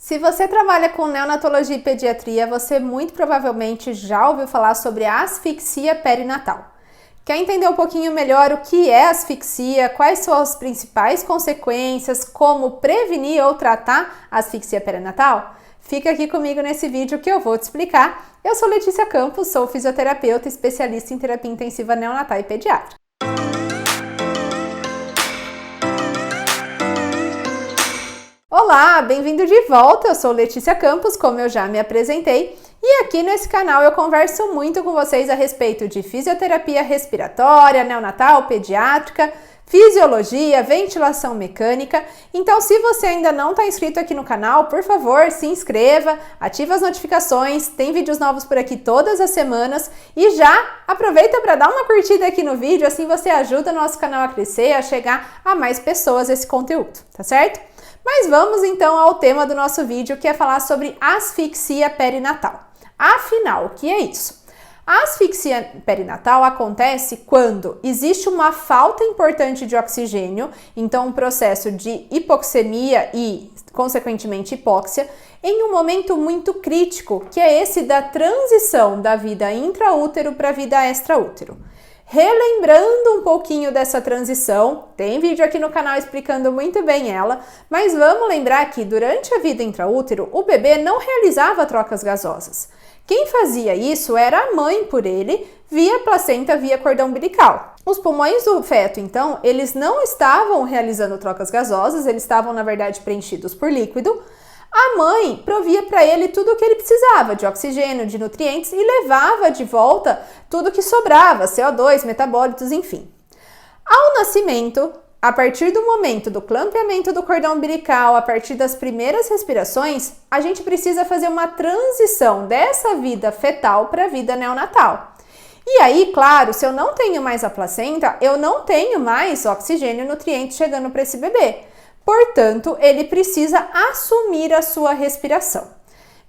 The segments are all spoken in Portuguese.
Se você trabalha com neonatologia e pediatria, você muito provavelmente já ouviu falar sobre a asfixia perinatal. Quer entender um pouquinho melhor o que é asfixia, quais são as principais consequências, como prevenir ou tratar a asfixia perinatal? Fica aqui comigo nesse vídeo que eu vou te explicar. Eu sou Letícia Campos, sou fisioterapeuta especialista em terapia intensiva neonatal e pediátrica. Olá, bem-vindo de volta, eu sou Letícia Campos, como eu já me apresentei, e aqui nesse canal eu converso muito com vocês a respeito de fisioterapia respiratória, neonatal, pediátrica, fisiologia, ventilação mecânica. Então, se você ainda não está inscrito aqui no canal, por favor, se inscreva, ative as notificações, tem vídeos novos por aqui todas as semanas e já aproveita para dar uma curtida aqui no vídeo, assim você ajuda o nosso canal a crescer, a chegar a mais pessoas esse conteúdo, tá certo? Mas vamos então ao tema do nosso vídeo, que é falar sobre asfixia perinatal. Afinal, o que é isso? A asfixia perinatal acontece quando existe uma falta importante de oxigênio, então um processo de hipoxemia e, consequentemente, hipóxia, em um momento muito crítico, que é esse da transição da vida intraútero para a vida extraútero. Relembrando um pouquinho dessa transição, tem vídeo aqui no canal explicando muito bem ela, mas vamos lembrar que durante a vida intraútero, o bebê não realizava trocas gasosas. Quem fazia isso era a mãe por ele, via placenta, via cordão umbilical. Os pulmões do feto, então, eles não estavam realizando trocas gasosas, eles estavam, na verdade, preenchidos por líquido. A mãe provia para ele tudo o que ele precisava, de oxigênio, de nutrientes, e levava de volta tudo que sobrava, CO2, metabólitos, enfim. Ao nascimento, a partir do momento do clampeamento do cordão umbilical, a partir das primeiras respirações, a gente precisa fazer uma transição dessa vida fetal para a vida neonatal. E aí, claro, se eu não tenho mais a placenta, eu não tenho mais oxigênio e nutrientes chegando para esse bebê. Portanto, ele precisa assumir a sua respiração.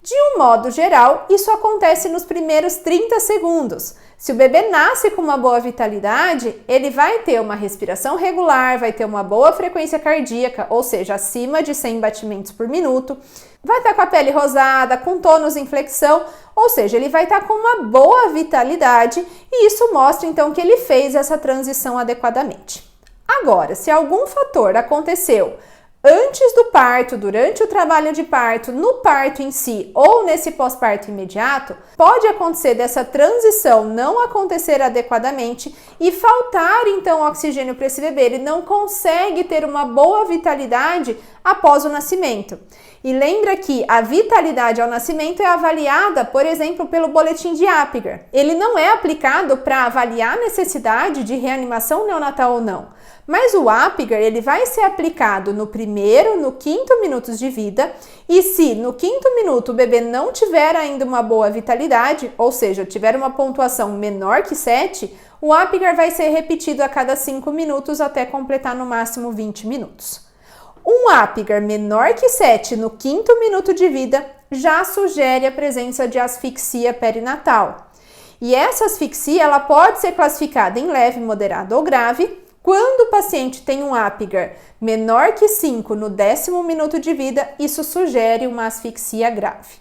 De um modo geral, isso acontece nos primeiros 30 segundos. Se o bebê nasce com uma boa vitalidade, ele vai ter uma respiração regular, vai ter uma boa frequência cardíaca, ou seja, acima de 100 batimentos por minuto, vai estar com a pele rosada, com tônus em flexão, ou seja, ele vai estar com uma boa vitalidade e isso mostra então que ele fez essa transição adequadamente. Agora, se algum fator aconteceu antes do parto, durante o trabalho de parto, no parto em si ou nesse pós-parto imediato, pode acontecer dessa transição não acontecer adequadamente e faltar então oxigênio para esse bebê. Ele não consegue ter uma boa vitalidade após o nascimento. E lembra que a vitalidade ao nascimento é avaliada, por exemplo, pelo boletim de Apgar. Ele não é aplicado para avaliar a necessidade de reanimação neonatal ou não. Mas o Apgar, ele vai ser aplicado no primeiro, no quinto minutos de vida, e se no quinto minuto o bebê não tiver ainda uma boa vitalidade, ou seja, tiver uma pontuação menor que 7, o Apgar vai ser repetido a cada 5 minutos até completar no máximo 20 minutos. Um Apgar menor que 7 no quinto minuto de vida já sugere a presença de asfixia perinatal. E essa asfixia ela pode ser classificada em leve, moderada ou grave, quando o paciente tem um Apgar menor que 5 no 10º minuto de vida, isso sugere uma asfixia grave.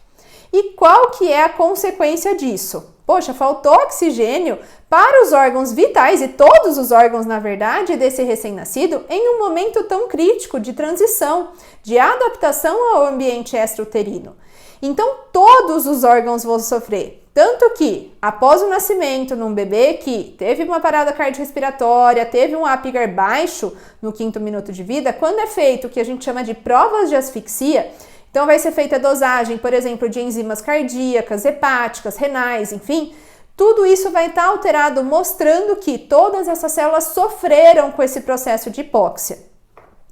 E qual que é a consequência disso? Poxa, faltou oxigênio para os órgãos vitais e todos os órgãos, na verdade, desse recém-nascido em um momento tão crítico de transição, de adaptação ao ambiente extrauterino. Então, todos os órgãos vão sofrer. Tanto que, após o nascimento, num bebê que teve uma parada cardiorrespiratória, teve um Apgar baixo no quinto minuto de vida, quando é feito o que a gente chama de provas de asfixia, então vai ser feita a dosagem, por exemplo, de enzimas cardíacas, hepáticas, renais, enfim, tudo isso vai estar alterado, mostrando que todas essas células sofreram com esse processo de hipóxia.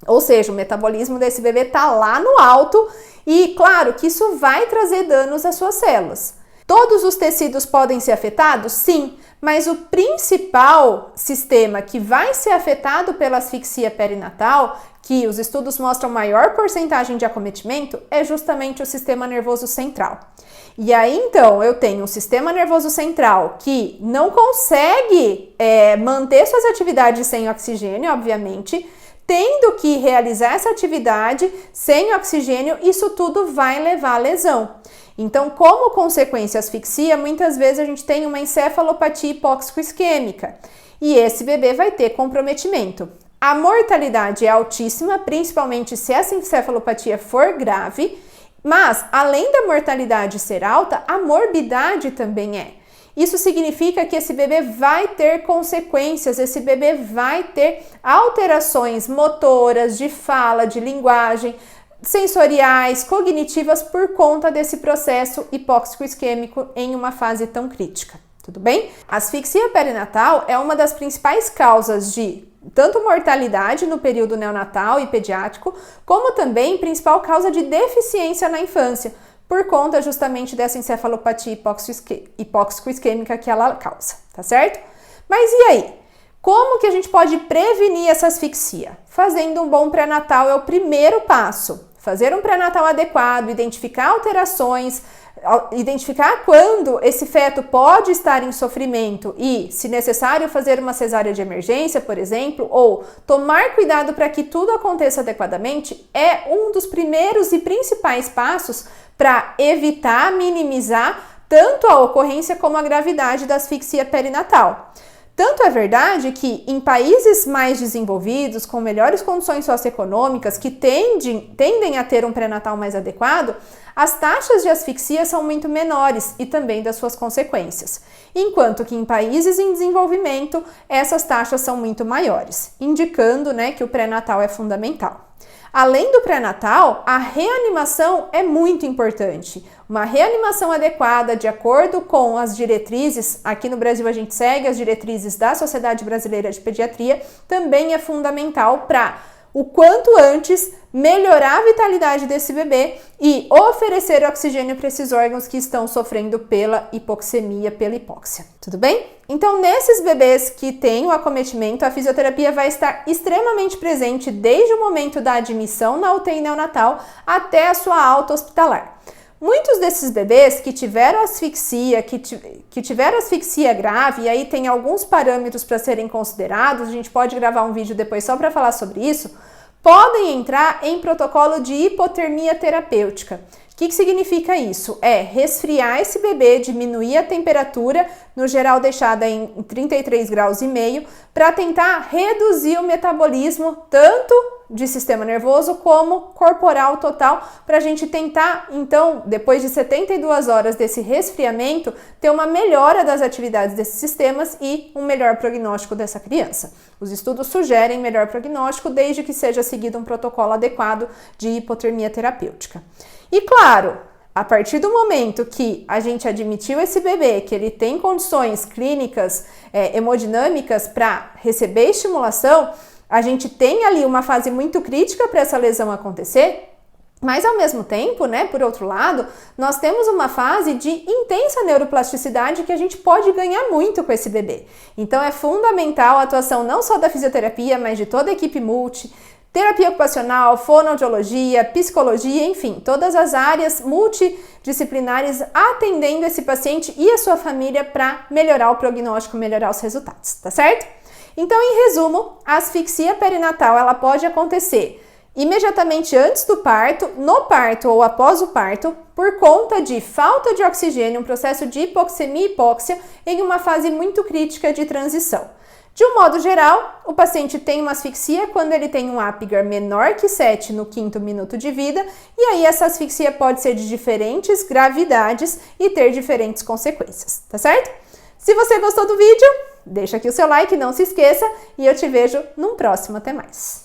Ou seja, o metabolismo desse bebê está lá no alto e, claro, que isso vai trazer danos às suas células. Todos os tecidos podem ser afetados? Sim, mas o principal sistema que vai ser afetado pela asfixia perinatal, que os estudos mostram maior porcentagem de acometimento, é justamente o sistema nervoso central. E aí, então, eu tenho um sistema nervoso central que não consegue manter suas atividades sem oxigênio, obviamente, tendo que realizar essa atividade sem oxigênio, isso tudo vai levar à lesão. Então, como consequência da asfixia, muitas vezes a gente tem uma encefalopatia hipóxico-isquêmica e esse bebê vai ter comprometimento. A mortalidade é altíssima, principalmente se essa encefalopatia for grave, mas além da mortalidade ser alta, a morbidade também é. Isso significa que esse bebê vai ter consequências, esse bebê vai ter alterações motoras, de fala, de linguagem, sensoriais, cognitivas por conta desse processo hipóxico-isquêmico em uma fase tão crítica. Tudo bem? A asfixia perinatal é uma das principais causas de tanto mortalidade no período neonatal e pediátrico, como também principal causa de deficiência na infância, por conta justamente dessa encefalopatia hipóxico-isquêmica que ela causa, tá certo? Mas e aí? Como que a gente pode prevenir essa asfixia? Fazendo um bom pré-natal é o primeiro passo. Fazer um pré-natal adequado, identificar alterações, identificar quando esse feto pode estar em sofrimento e, se necessário, fazer uma cesárea de emergência, por exemplo, ou tomar cuidado para que tudo aconteça adequadamente, é um dos primeiros e principais passos para evitar, minimizar tanto a ocorrência como a gravidade da asfixia perinatal. Tanto é verdade que em países mais desenvolvidos, com melhores condições socioeconômicas, que tendem a ter um pré-natal mais adequado, as taxas de asfixia são muito menores e também das suas consequências. Enquanto que em países em desenvolvimento, essas taxas são muito maiores, indicando, que o pré-natal é fundamental. Além do pré-natal, a reanimação é muito importante. Uma reanimação adequada, de acordo com as diretrizes, aqui no Brasil a gente segue as diretrizes da Sociedade Brasileira de Pediatria, também é fundamental para o quanto antes melhorar a vitalidade desse bebê e oferecer oxigênio para esses órgãos que estão sofrendo pela hipoxemia, pela hipóxia. Tudo bem? Então, nesses bebês que têm o acometimento, a fisioterapia vai estar extremamente presente desde o momento da admissão na UTI neonatal até a sua alta hospitalar. Muitos desses bebês que tiveram asfixia, que tiveram asfixia grave, e aí tem alguns parâmetros para serem considerados, a gente pode gravar um vídeo depois só para falar sobre isso, podem entrar em protocolo de hipotermia terapêutica. O que significa isso? É resfriar esse bebê, diminuir a temperatura, no geral deixada em 33,5 graus, para tentar reduzir o metabolismo tanto de sistema nervoso como corporal total, para a gente tentar, então, depois de 72 horas desse resfriamento, ter uma melhora das atividades desses sistemas e um melhor prognóstico dessa criança. Os estudos sugerem melhor prognóstico desde que seja seguido um protocolo adequado de hipotermia terapêutica. E claro, a partir do momento que a gente admitiu esse bebê, que ele tem condições clínicas hemodinâmicas para receber estimulação, a gente tem ali uma fase muito crítica para essa lesão acontecer, mas ao mesmo tempo, por outro lado, nós temos uma fase de intensa neuroplasticidade que a gente pode ganhar muito com esse bebê. Então é fundamental a atuação não só da fisioterapia, mas de toda a equipe multi, terapia ocupacional, fonoaudiologia, psicologia, enfim, todas as áreas multidisciplinares atendendo esse paciente e a sua família para melhorar o prognóstico, melhorar os resultados, tá certo? Então, em resumo, a asfixia perinatal ela pode acontecer imediatamente antes do parto, no parto ou após o parto, por conta de falta de oxigênio, um processo de hipoxemia e hipóxia em uma fase muito crítica de transição. De um modo geral, o paciente tem uma asfixia quando ele tem um Apgar menor que 7 no 5º minuto de vida, e aí essa asfixia pode ser de diferentes gravidades e ter diferentes consequências, tá certo? Se você gostou do vídeo, deixa aqui o seu like, não se esqueça, e eu te vejo num próximo. Até mais!